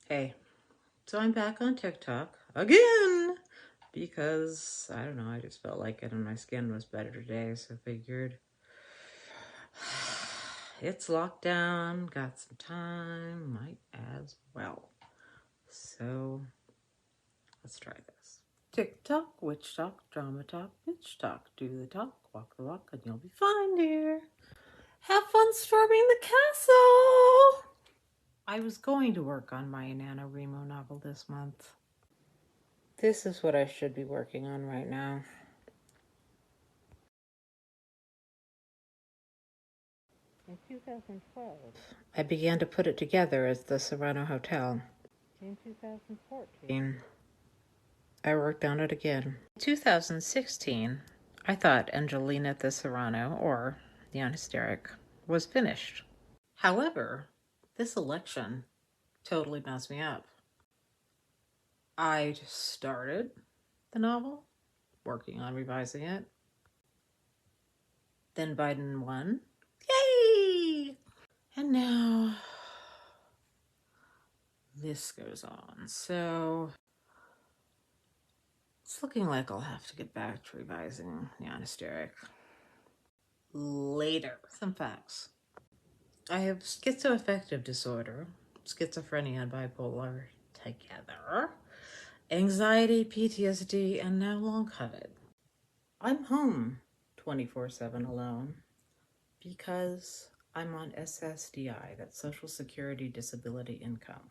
Hey, so I'm back on TikTok again because I don't know, I just felt like it and my skin was better today, so I figured it's lockdown, got some time, might as well. So let's try this. TikTok, witch talk, drama talk, bitch talk, do the talk, walk the walk, and you'll be fine, dear. Have fun storming the castle! I was going to work on my NaNoWriMo novel this month. This is what I should be working on right now. In 2012, I began to put it together as the Serrano Hotel. In 2014, I worked on it again. In 2016, I thought Angelina the Serrano, or the Unhysteric, was finished. However, this election totally messed me up. I just started the novel, working on revising it. Then Biden won. Yay! And now this goes on. So it's looking like I'll have to get back to revising the Hysteric later. Some facts. I have schizoaffective disorder, schizophrenia and bipolar together, anxiety, PTSD, and now long COVID. I'm home 24/7 alone because I'm on SSDI, that's Social Security Disability Income.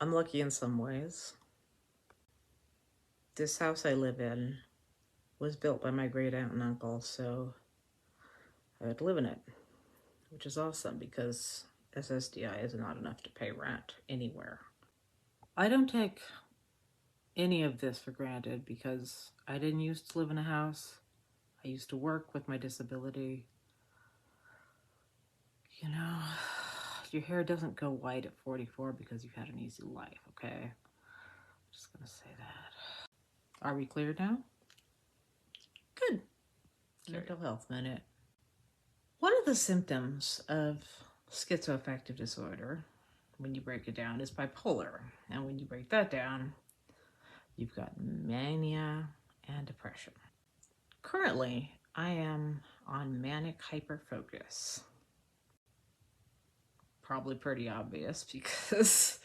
I'm lucky in some ways. This house I live in was built by my great aunt and uncle, so I had to live in it, which is awesome because SSDI is not enough to pay rent anywhere. I don't take any of this for granted because I didn't used to live in a house. I used to work with my disability. You know, your hair doesn't go white at 44 because you've had an easy life, okay? Just gonna say that. Are we clear now? Good. Mental health minute. One of the symptoms of schizoaffective disorder, when you break it down, is bipolar. And when you break that down, you've got mania and depression. Currently, I am on manic hyperfocus. Probably pretty obvious because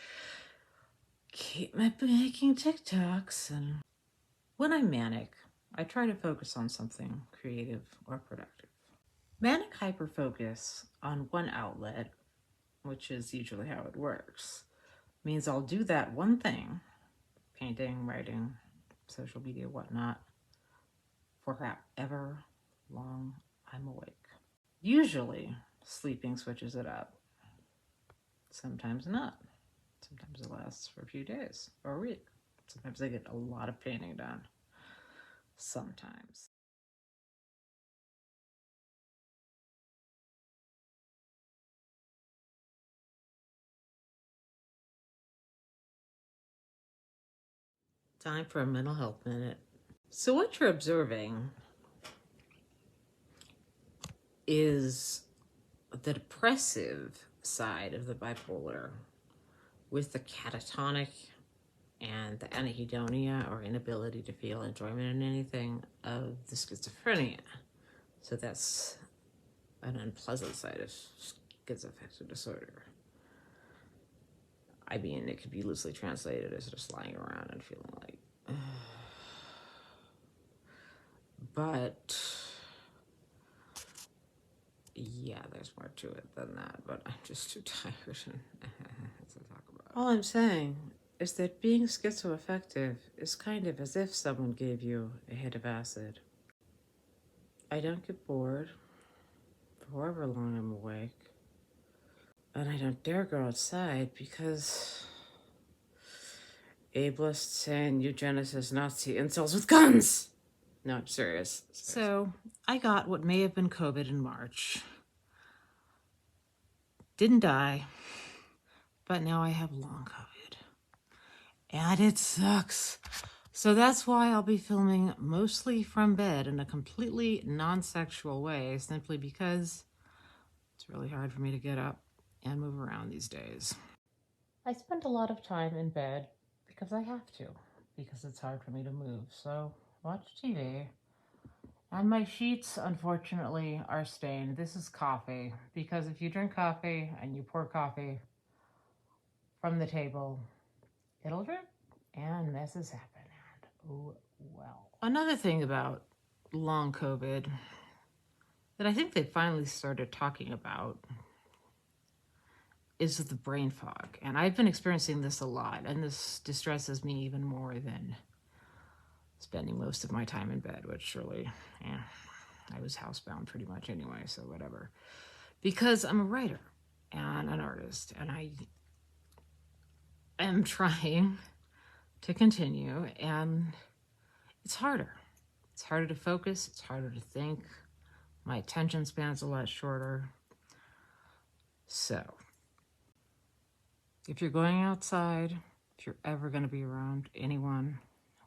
keep making TikToks. And when I'm manic, I try to focus on something creative or productive. Manic hyperfocus on one outlet, which is usually how it works, means I'll do that one thing, painting, writing, social media, whatnot, for however long I'm awake. Usually, sleeping switches it up. Sometimes not. Sometimes it lasts for a few days or a week. Sometimes I get a lot of painting done. Sometimes. Time for a mental health minute. So what you're observing is the depressive side of the bipolar with the catatonic and the anhedonia, or inability to feel enjoyment in anything, of the schizophrenia. So that's an unpleasant side of schizoaffective disorder. I mean, it could be loosely translated as just lying around and feeling like, but yeah, there's more to it than that, but I'm just too tired to talk about. All I'm saying is that being schizoaffective is kind of as if someone gave you a hit of acid. I don't get bored for however long I'm awake, and I don't dare go outside because ableists and eugenicists, Nazi incels with guns! No, I'm serious. So, I got what may have been COVID in March. Didn't die, but now I have long COVID. And it sucks. So that's why I'll be filming mostly from bed in a completely non-sexual way, simply because it's really hard for me to get up and move around these days. I spend a lot of time in bed because I have to, because it's hard for me to move. So watch TV. And my sheets, unfortunately, are stained. This is coffee, because if you drink coffee and you pour coffee from the table, it'll drip, and messes happen. And oh well. Another thing about long COVID that I think they finally started talking about is the brain fog. And I've been experiencing this a lot, and this distresses me even more than spending most of my time in bed, which really, I was housebound pretty much anyway, so whatever. Because I'm a writer and an artist, and I am trying to continue, and it's harder. It's harder to focus, it's harder to think. My attention span's a lot shorter. So, if you're going outside, if you're ever going to be around anyone,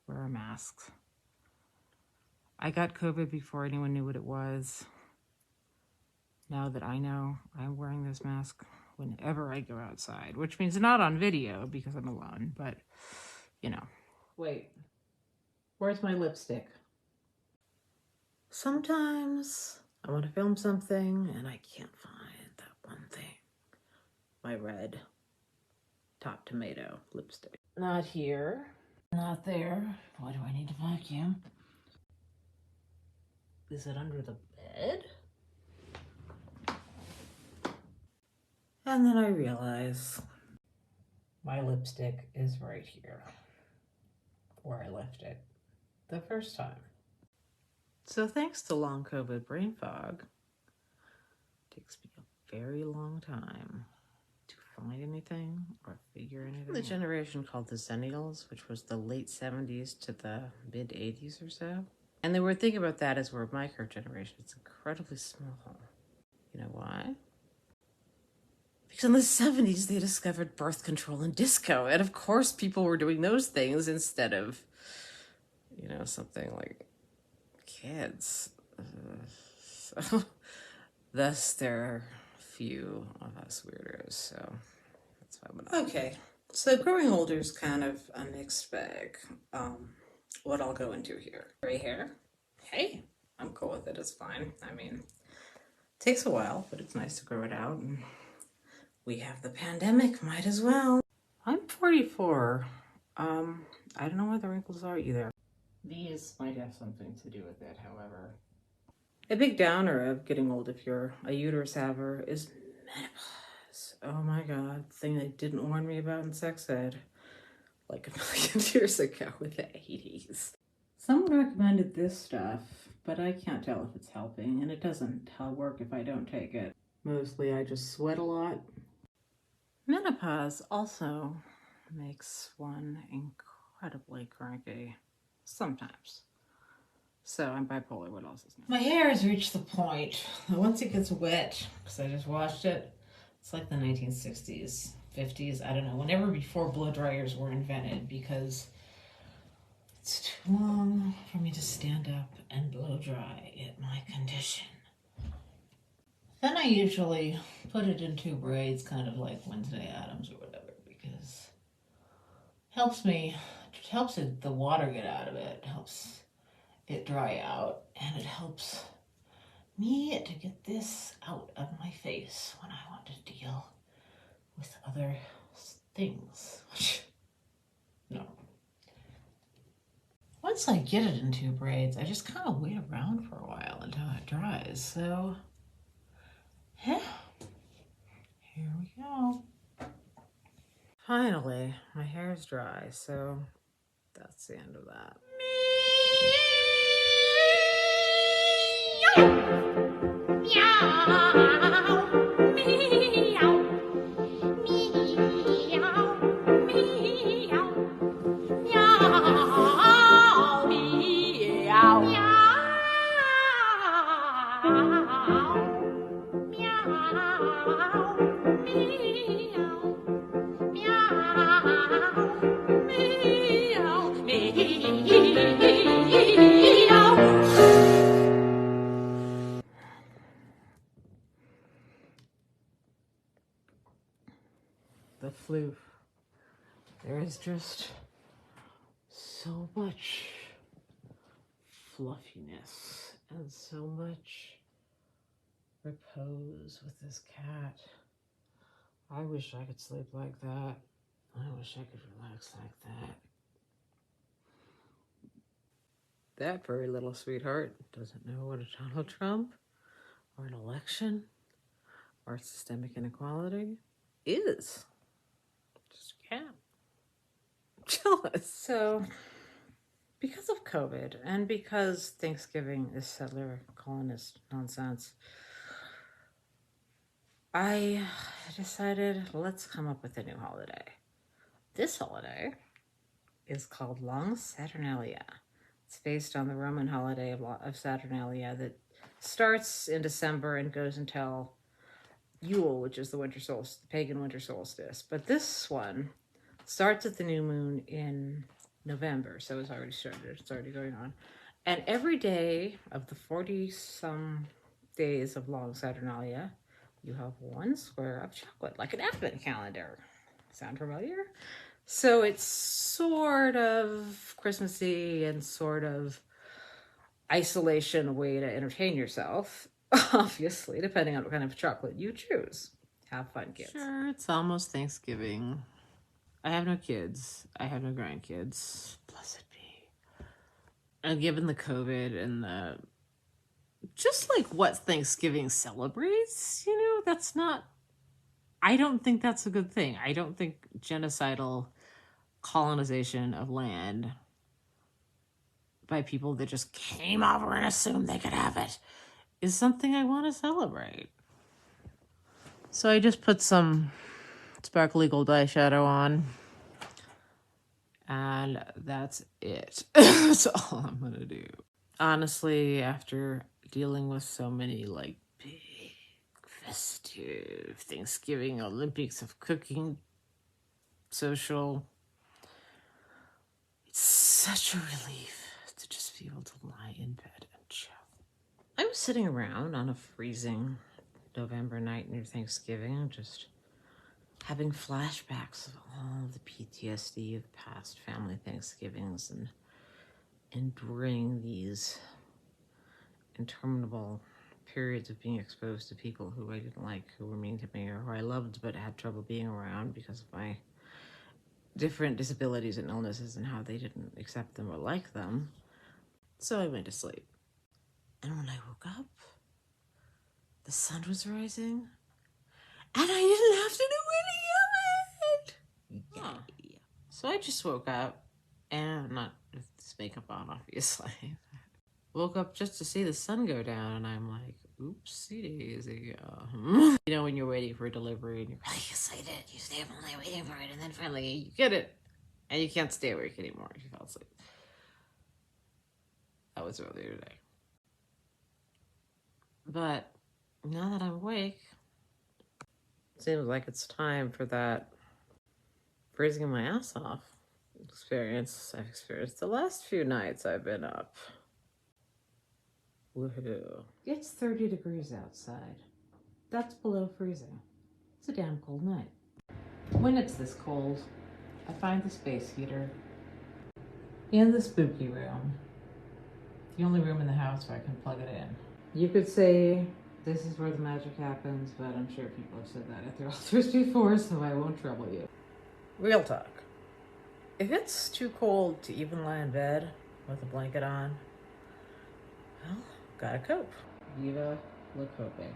wear a mask. I got COVID before anyone knew what it was. Now that I know, I'm wearing this mask whenever I go outside, which means not on video because I'm alone, but, you know. Wait, where's my lipstick? Sometimes I want to film something and I can't find that one thing. My red Top Tomato lipstick. Not here, not there. Why do I need to vacuum? Is it under the bed? And then I realize my lipstick is right here, where I left it the first time. So thanks to long COVID brain fog, it takes me a very long time to find anything or figure anything out. The generation called the Zennials, which was the late 70s to the mid 80s or so. And the weird thing about that is we're a micro generation. It's incredibly small. You know why? Because in the 70s, they discovered birth control and disco. And of course, people were doing those things instead of, you know, something like kids. So, thus, there are few of us weirdos. So, that's why I'm not. Okay. So, growing older is kind of a mixed bag. What I'll go into here. Gray hair. Hey, I'm cool with it. It's fine. I mean, it takes a while, but it's nice to grow it out. And we have the pandemic, might as well. I'm 44. I don't know what the wrinkles are either. These might have something to do with it, however. A big downer of getting old if you're a uterus haver is menopause. Oh my God, thing they didn't warn me about in sex ed like a million years ago in the 80s. Someone recommended this stuff, but I can't tell if it's helping, and it doesn't work if I don't take it. Mostly I just sweat a lot. Menopause also makes one incredibly cranky. Sometimes. So I'm bipolar. What else is new? My hair has reached the point that once it gets wet, because I just washed it, it's like the 1960s, 50s, I don't know, whenever before blow dryers were invented, because it's too long for me to stand up and blow dry at my condition. Then I usually put it in two braids, kind of like Wednesday Addams or whatever, because it helps the water get out of it, helps it dry out, and it helps me to get this out of my face when I want to deal with other things. No. Once I get it in two braids, I just kind of wait around for a while until it dries. So, yeah, here we go. Finally, my hair is dry, so that's the end of that. The floof. There is just so much fluffiness and so much repose with this cat. I wish I could sleep like that. I wish I could relax like that. That very little sweetheart doesn't know what a Donald Trump or an election or systemic inequality is. Just a cat. Jealous. So, because of COVID and because Thanksgiving is settler colonist nonsense, I decided let's come up with a new holiday. This holiday is called Long Saturnalia. It's based on the Roman holiday of Saturnalia that starts in December and goes until Yule, which is the winter solstice, the pagan winter solstice. But this one starts at the new moon in November, so it's already started. It's already going on. And every day of the 40-some days of Long Saturnalia, you have one square of chocolate, like an advent calendar. Sound familiar? So it's sort of Christmassy and sort of isolation way to entertain yourself, obviously, depending on what kind of chocolate you choose. Have fun, kids. Sure, it's almost Thanksgiving. I have no kids. I have no grandkids. Blessed be. And given the COVID and the just like what Thanksgiving celebrates, that's not, I don't think that's a good thing. I don't think genocidal colonization of land by people that just came over and assumed they could have it is something I want to celebrate. So I just put some sparkly gold eyeshadow on, and that's it. That's all I'm gonna do. Honestly, after dealing with so many big festive Thanksgiving Olympics of cooking, social, it's such a relief to just be able to lie in bed and chill. I was sitting around on a freezing November night near Thanksgiving, just having flashbacks of all the PTSD of past family Thanksgivings and enduring these interminable periods of being exposed to people who I didn't like, who were mean to me, or who I loved but had trouble being around because of my different disabilities and illnesses and how they didn't accept them or like them. So I went to sleep. And when I woke up, the sun was rising, and I didn't have to do any of it. Yeah. So I just woke up, and not with this makeup on, obviously. Woke up just to see the sun go down, and I'm like, oopsie daisy. When you're waiting for a delivery and you're really excited, you stay up all night waiting for it, and then finally you get it, and you can't stay awake anymore if you fell asleep. That was earlier today. But now that I'm awake, it seems like it's time for that freezing my ass off experience I've experienced the last few nights I've been up. Woohoo. It's 30 degrees outside. That's below freezing. It's a damn cold night. When it's this cold, I find the space heater in the spooky room. The only room in the house where I can plug it in. You could say this is where the magic happens, but I'm sure people have said that at their altars before, so I won't trouble you. Real talk. If it's too cold to even lie in bed with a blanket on, well, gotta cope. Viva la coping.